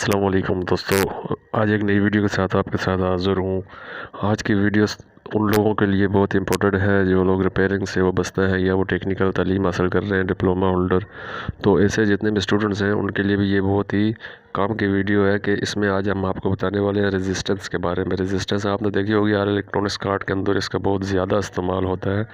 अस्सलाम वालेकुम दोस्तों, आज एक नई वीडियो के साथ आपके साथ हाज़िर हूँ। आज की वीडियो उन लोगों के लिए बहुत इंपॉर्टेंट है जो लोग रिपेयरिंग से वाबस्ता हैं या वो टेक्निकल तालीम हासिल कर रहे हैं, डिप्लोमा होल्डर। तो ऐसे जितने भी स्टूडेंट्स हैं उनके लिए भी ये बहुत ही काम की वीडियो है कि इसमें आज हम आपको बताने वाले हैं रेजिस्टेंस के बारे में। रेजिस्टेंस आपने देखी होगी यार, इलेक्ट्रॉनिक्स कार्ड के अंदर इसका बहुत ज़्यादा इस्तेमाल होता है।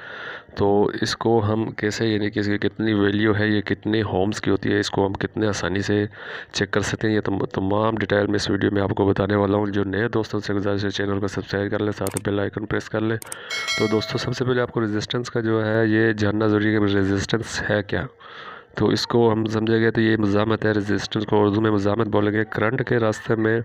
तो इसको हम कैसे, यानी कि इसकी कितनी वैल्यू है, ये कितने होम्स की होती है, इसको हम कितने आसानी से चेक कर सकते हैं, ये तमाम डिटेल में इस वीडियो में आपको बताने वाला हूँ। जो नए दोस्तों से गुजारिश है चैनल को सब्सक्राइब कर लें, साथ में बेल आइकन प्रेस कर लें। तो दोस्तों सबसे पहले आपको रेजिस्टेंस का जो है ये जानना ज़रूरी है कि रेजिस्टेंस है क्या। तो इसको हम समझेंगे तो ये मज़ामत है। रेजिस्टेंस को उर्दू में मज़ामत बोलेंगे। करंट के रास्ते में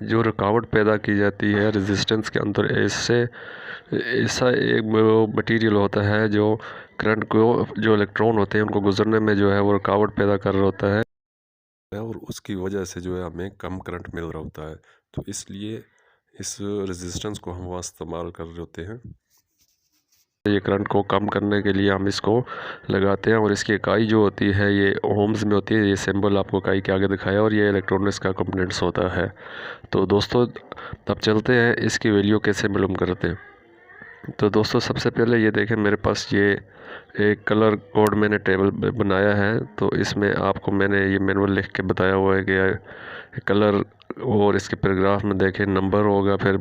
जो रुकावट पैदा की जाती है रेजिस्टेंस के अंदर, ऐसा एक मटेरियल होता है जो करंट को, जो इलेक्ट्रॉन होते हैं उनको गुजरने में जो है वो रुकावट पैदा कर रहा होता है और उसकी वजह से जो है हमें कम करंट मिल रहा होता है। तो इसलिए इस रेजिस्टेंस को हम वहाँ इस्तेमाल कर रहे होते हैं। ये करंट को कम करने के लिए हम इसको लगाते हैं और इसकी इकाई जो होती है ये ओम्स में होती है। ये सिंबल आपको इकाई के आगे दिखाया और ये इलेक्ट्रॉनिक्स का कंपोनेंट्स होता है। तो दोस्तों तब चलते हैं इसकी वैल्यू कैसे मालूम करते हैं। तो दोस्तों सबसे पहले ये देखें, मेरे पास ये एक कलर कोड मैंने टेबल बनाया है। तो इसमें आपको मैंने ये मैनुअल लिख के बताया हुआ है कि कलर, और इसके पैराग्राफ में देखें नंबर होगा, फिर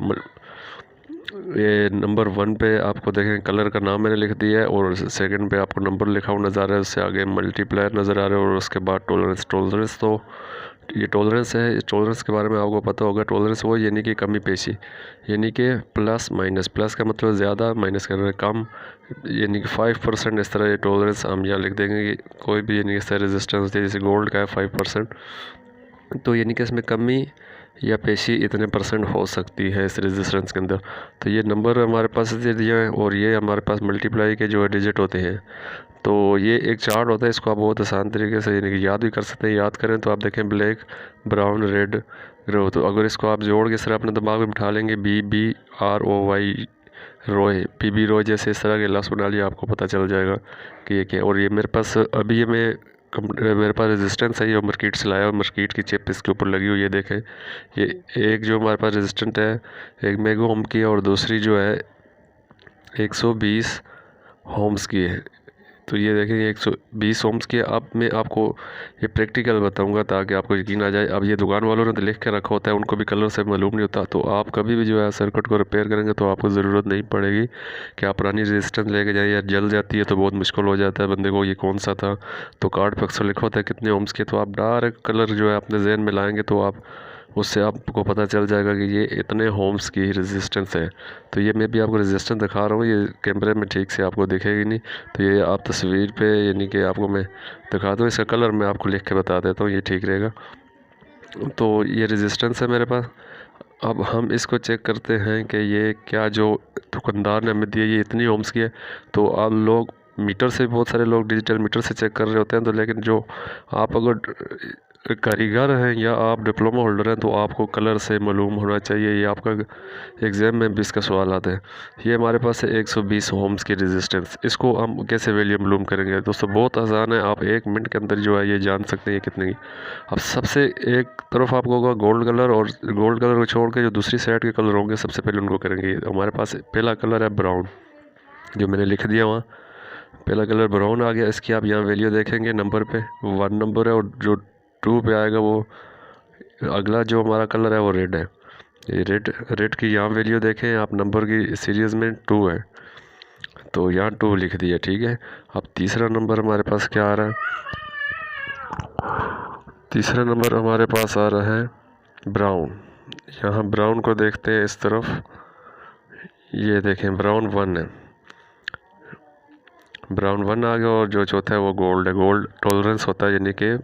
ये नंबर 1 पे आपको देखें कलर का नाम मैंने लिख दिया है और सेकंड पे आपको नंबर लिखा हुआ नज़र आ रहा है, उससे आगे मल्टीप्लायर नज़र आ रहा है और उसके बाद टॉलरेंस। तो ये टॉलरेंस है। टॉलरेंस के बारे में आपको पता होगा। टॉलरेंस वो यानी कि कमी पेशी, यानी कि प्लस माइनस। प्लस का मतलब ज़्यादा, माइनस का मतलब कम, यानी कि 5%। इस तरह ये टॉलरेंस हम यहाँ लिख देंगे कि कोई भी यानी कि इस तरह रेजिस्टेंस होती है, जैसे गोल्ड का है 5%। तो यानी कि इसमें कमी या पेशी इतने % हो सकती है इस रेजिस्टेंस के अंदर। तो ये नंबर हमारे पास दे दिया है और ये हमारे पास मल्टीप्लाई के जो है डिजिट होते हैं। तो ये एक चार्ट होता है, इसको आप बहुत आसान तरीके से यानी कि याद भी कर सकते हैं। याद करें तो आप देखें ब्लैक, ब्राउन, रेड, रो। तो अगर इसको आप जोड़ के सर अपने दिमाग में बिठा लेंगे, BBROY, रोए, PB रोए, जैसे इस तरह के लफ्ज़ बना लिया, आपको पता चल जाएगा कि ये क्या है। और ये मेरे पास अभी ये मेरे पास रेजिस्टेंस है, ये मार्केट से लाया और मार्केट की चिप इसके ऊपर लगी हुई है। देखें ये एक जो हमारे पास रेजिस्टेंट है, एक मेगा ओम की है और दूसरी जो है 120 होम्स की है। तो ये देखें ये 120 ओम्स की है। अब मैं आपको ये प्रैक्टिकल बताऊंगा ताकि आपको यकीन आ जाए। अब ये दुकान वालों ने तो लिख के रखा होता है, उनको भी कलर से मालूम नहीं होता। तो आप कभी भी जो है सर्किट को रिपेयर करेंगे तो आपको ज़रूरत नहीं पड़ेगी कि आप पुरानी रेजिस्टेंस लेके जाइए, या जल जाती है तो बहुत मुश्किल हो जाता है बंदे को, ये कौन सा था। तो कार्ड पर अक्सर लिखा होता है कितने ओम्स के। तो आप डायरेक्ट कलर जो है अपने जहन में लाएँगे तो आप उससे आपको पता चल जाएगा कि ये इतने होम्स की रेजिस्टेंस है। तो ये मैं भी आपको रेजिस्टेंस दिखा रहा हूँ, ये कैमरे में ठीक से आपको दिखेगी नहीं। तो ये आप तस्वीर पे यानी कि आपको मैं दिखा दूँ, इसका कलर मैं आपको लिख के बता देता हूँ, ये ठीक रहेगा। तो ये रेजिस्टेंस है मेरे पास। अब हम इसको चेक करते हैं कि ये क्या जो दुकानदार ने हमें दी है ये इतनी ओम्स की है। तो आप लोग मीटर से, बहुत सारे लोग डिजिटल मीटर से चेक कर रहे होते हैं। तो लेकिन जो आप अगर कारीगर हैं या आप डिप्लोमा होल्डर हैं तो आपको कलर से मालूम होना चाहिए। ये आपका एग्ज़ाम में भी इसका सवाल आता है। ये हमारे पास है 120 होम्स की रेजिस्टेंस। इसको हम कैसे वैल्यू मालूम करेंगे दोस्तों? बहुत आसान है, आप 1 मिनट के अंदर जो है ये जान सकते हैं ये कितनी। अब सबसे एक तरफ आपको होगा गोल्ड कलर, और गोल्ड कलर को छोड़ के जो दूसरी साइड के कलर होंगे सबसे पहले उनको करेंगे। हमारे पास पहला कलर है ब्राउन, जो मैंने लिख दिया वहाँ, पहला कलर ब्राउन आ गया। इसकी आप यहाँ वैल्यू देखेंगे, नंबर पे 1 नंबर है और जो 2 पे आएगा वो अगला जो हमारा कलर है वो रेड है। ये रेड की यहाँ वैल्यू देखें आप, नंबर की सीरीज़ में 2 है तो यहाँ 2 लिख दिया, ठीक है। अब तीसरा नंबर हमारे पास क्या आ रहा है? तीसरा नंबर हमारे पास आ रहा है ब्राउन। यहाँ ब्राउन को देखते हैं इस तरफ, ये देखें ब्राउन 1 है, ब्राउन 1 आ गया। और जो चौथा है वो गोल्ड है। गोल्ड टॉलरेंस होता है यानी कि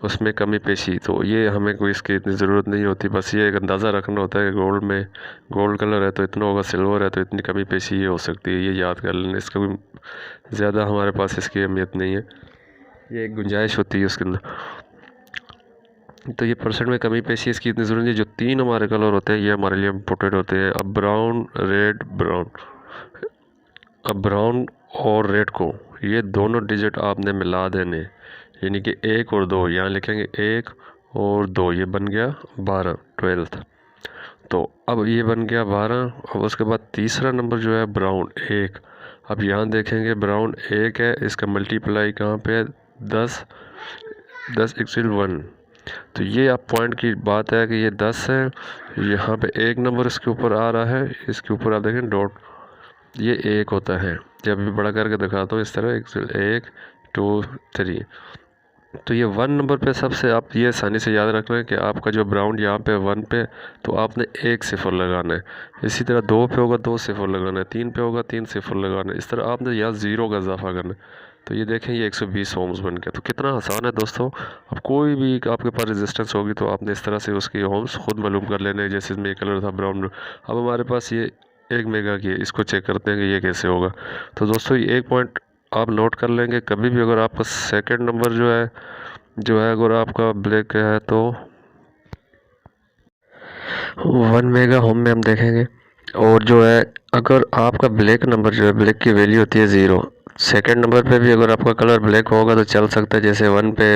उसमें कमी पेशी। तो ये हमें कोई इसकी इतनी ज़रूरत नहीं होती, बस ये एक अंदाज़ा रखना होता है कि गोल्ड में गोल्ड कलर है तो इतना होगा, सिल्वर है तो इतनी कमी पेशी ये हो सकती है, ये याद कर लेना। इसका कोई ज़्यादा हमारे पास इसकी अहमियत नहीं है, ये एक गुंजाइश होती है उसके अंदर। तो ये % में कमी पेशी इसकी इतनी ज़रूरत नहीं है। जो 3 हमारे कलर होते हैं ये हमारे लिए इम्पोर्टेंट होते हैं। अब ब्राउन, रेड, ब्राउन। अब ब्राउन और रेड को ये दोनों डिजिट आपने मिला देने, यानी कि 1 और 2 यहाँ लिखेंगे, 1 और 2, ये बन गया 12, 12th। तो अब ये बन गया 12। अब उसके बाद तीसरा नंबर जो है ब्राउन 1। अब यहाँ देखेंगे ब्राउन 1 है, इसका मल्टीप्लाई कहाँ पे है, 10, 10 = 1। तो ये आप पॉइंट की बात है कि ये 10 है, यहाँ पे एक नंबर इसके ऊपर आ रहा है, इसके ऊपर आप देखें डॉट, ये 1 होता है। ये अभी बड़ा करके दिखाता हूँ इस तरह, 1 2 3। तो ये 1 नंबर पे सबसे आप ये आसानी से याद रख लें कि आपका जो ब्राउन यहाँ पे 1 पे, तो आपने 1 0 लगाना है। इसी तरह 2 पे होगा 2 0 लगाना है, 3 पे होगा 3 0 लगाना है। इस तरह आपने यहाँ 0 का इजाफा करना है। तो ये देखें ये 120 ओम्स बन गया। तो कितना आसान है दोस्तों। अब कोई भी आपके पास रेजिस्टेंस होगी तो आपने इस तरह से उसकी ओम्स खुद मालूम कर लेने। जैसे इसमें कलर था ब्राउन, अब हमारे पास ये 1 मेगा की है, इसको चेक करते हैं कि ये कैसे होगा। तो दोस्तों ये एक पॉइंट आप नोट कर लेंगे, कभी भी अगर आपका सेकंड नंबर जो है अगर आपका ब्लैक है तो 1 मेगा होम में हम देखेंगे। और जो है अगर आपका ब्लैक नंबर जो है, ब्लैक की वैल्यू होती है 0। सेकंड नंबर पे भी अगर आपका कलर ब्लैक होगा तो चल सकता है, जैसे 1 पे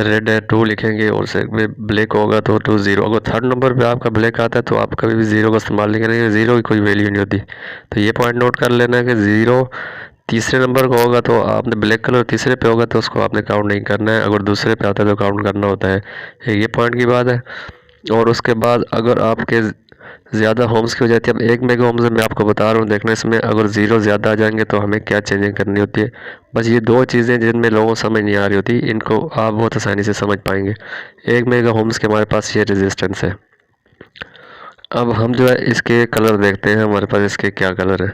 रेड है 2 लिखेंगे, और सेकंड पे ब्लैक होगा तो 2 0। अगर थर्ड नंबर पे आपका ब्लैक आता है तो आप कभी भी 0 का इस्तेमाल नहीं करेंगे, 0 की कोई वैल्यू नहीं होती। तो ये पॉइंट नोट कर लेना है कि 0 तीसरे नंबर का होगा तो आपने ब्लैक कलर तीसरे पे होगा तो उसको आपने काउंट नहीं करना है, अगर दूसरे पे आता है तो काउंट करना होता है। ये पॉइंट की बात है। और उसके बाद अगर आपके ज़्यादा होम्स की हो जाती है, अब 1 मेगा होम्स मैं आपको बता रहा हूँ, देखना इसमें अगर 0 ज़्यादा आ जाएंगे तो हमें क्या चेंजिंग करनी होती है। बस ये 2 चीज़ें जिनमें लोगों को समझ नहीं आ रही होती, इनको आप बहुत आसानी से समझ पाएंगे। 1 मेगा होम्स के हमारे पास ये रेजिस्टेंस है। अब हम जो है इसके कलर देखते हैं, हमारे पास इसके क्या कलर है।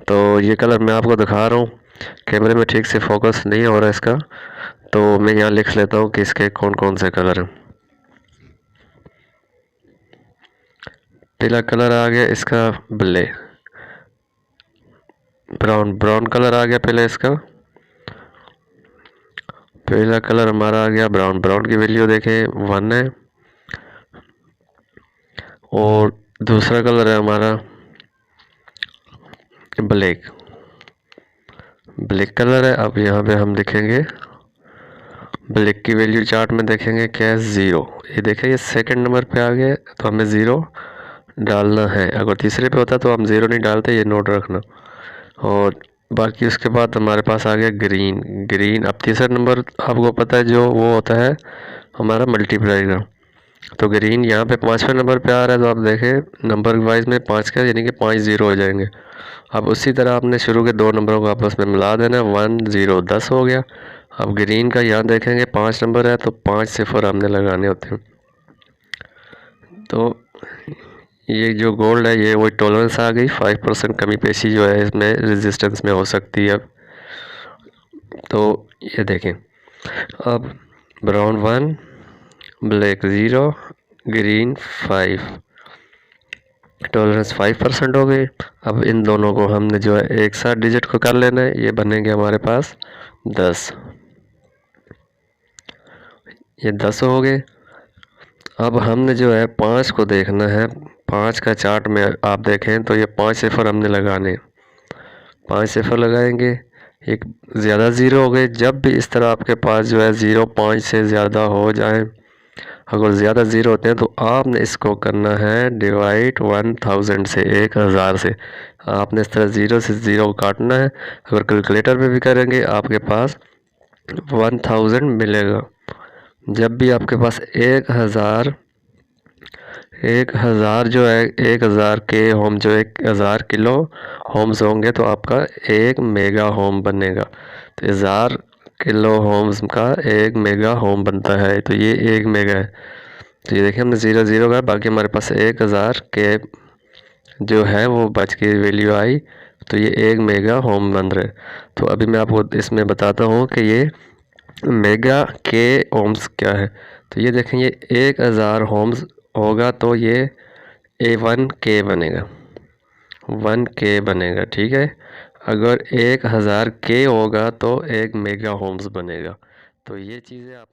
तो ये कलर मैं आपको दिखा रहा हूँ, कैमरे में ठीक से फोकस नहीं हो रहा है इसका, तो मैं यहाँ लिख लेता हूँ कि इसके कौन कौन से कलर हैं। पहला कलर आ गया इसका ब्लैक, ब्राउन कलर आ गया पहले इसका। पहला कलर हमारा आ गया ब्राउन की वैल्यू देखें 1 है। और दूसरा कलर है हमारा ब्लैक कलर है। अब यहाँ पे हम देखेंगे ब्लैक की वैल्यू चार्ट में देखेंगे क्या है, 0। ये देखें ये सेकंड नंबर पे आ गया, तो हमें 0 डालना है। अगर तीसरे पे होता तो हम 0 नहीं डालते, ये नोट रखना। और बाकी उसके बाद हमारे पास आ गया ग्रीन। अब तीसरा नंबर आपको पता है जो वो होता है हमारा मल्टीप्लाई का, तो ग्रीन यहाँ पे 5वें नंबर पे आ रहा है, तो आप देखें नंबर वाइज में 5 का यानी कि 5 0 हो जाएंगे। अब उसी तरह आपने शुरू के 2 नंबरों को आपस में मिला देना, 1 0 10 हो गया। अब ग्रीन का यहाँ देखेंगे 5 नंबर है तो 5 0 हमने लगाने होते हैं। तो ये जो गोल्ड है ये वही टॉलरेंस आ गई, 5% कमी पेशी जो है इसमें रेजिस्टेंस में हो सकती है। तो ये देखें अब ब्राउन 1 ब्लैक 0 ग्रीन 5, टॉलरेंस 5% हो गई। अब इन दोनों को हमने जो है एक साथ डिजिट को कर लेना है, ये बनेंगे हमारे पास 10। ये 10 हो गए। अब हमने जो है 5 को देखना है, 5 का चार्ट में आप देखें तो ये 5 0 हमने लगाने, 5 0 लगाएंगे। एक ज़्यादा 0 हो गए। जब भी इस तरह आपके पास जो है 0 5 से ज़्यादा हो जाए, अगर ज़्यादा 0 होते हैं तो आपने इसको करना है डिवाइड 1000 से, 1000 से। आपने इस तरह 0 से 0 काटना है। अगर कैलकुलेटर में भी करेंगे आपके पास 1000 मिलेगा। जब भी आपके पास 1000 जो है 1000 के होम जो 1000 किलो होम्स होंगे तो आपका 1 मेगा होम बनेगा। तो 1000 किलो होम्स का 1 मेगा होम बनता है, तो ये 1 मेगा है। तो ये देखिए हमने 0 0 का, बाकी हमारे पास 1000 के जो है वो बच के वैल्यू आई, तो ये 1 मेगा होम बन रहे। तो अभी मैं आपको इसमें बताता हूँ कि ये मेगा के ओम्स क्या है। तो ये देखें ये 1000 होम्स होगा तो ये 1 के बनेगा, 1 के बनेगा, ठीक है। अगर 1000 के होगा तो 1 मेगा होम्स बनेगा। तो ये चीज़ें आप